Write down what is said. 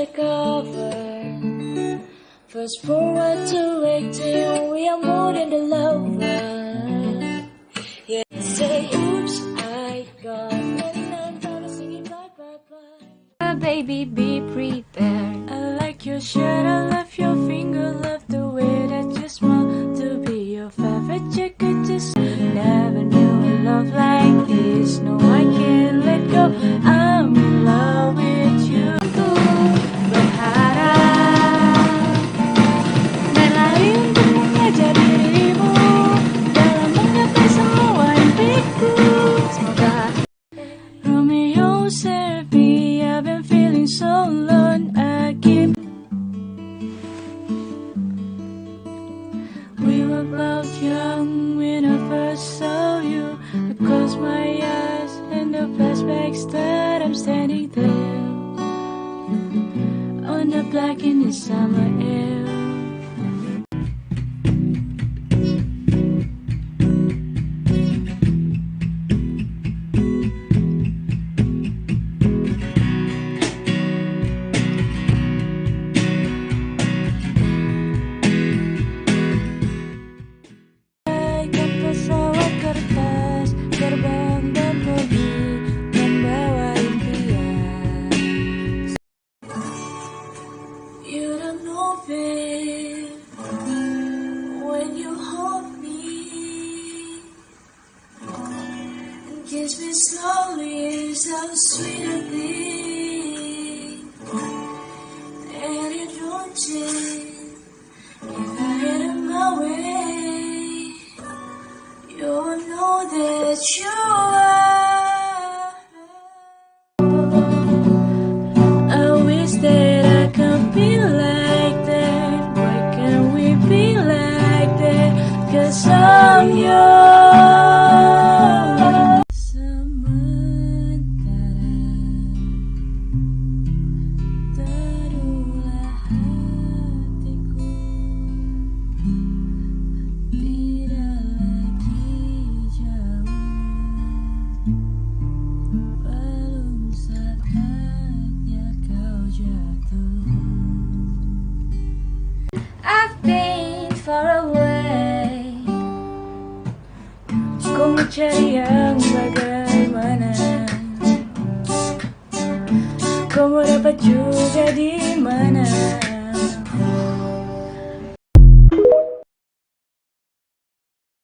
take over. Fast forward to 18, we are more than the lover. Yeah, say oops, I got and I'm gonna sing it bye bye bye. Baby, be prepared. I like your shirt, I love your finger, love the way that you smile. To be your favorite jacket, just never knew a love like this. No, I can't let go, I'm in love with you. Berharap dan lari untuk mengejar dirimu dalam menggapai semua impiku. Semoga Romeo save me, I've been feeling so alone. I keep. We were both young when I first saw you. I closed my eyes and the flashbacks that I'm standing there on the black in the summer air. Pesawat kertas terbang dan pergi membawa impian. You don't know it when you hold me and kiss me slowly, so sweetly, and you don't change if I had it my way. You know that you are. I wish that I could be like that. Why can't we be like that? 'Cause I'm yours. Sementara terulah hatiku tidak lagi jauh, belum saatnya kau jatuh. I've been far away. Ku mencari yang bagaimana kau mau dapat juga dia.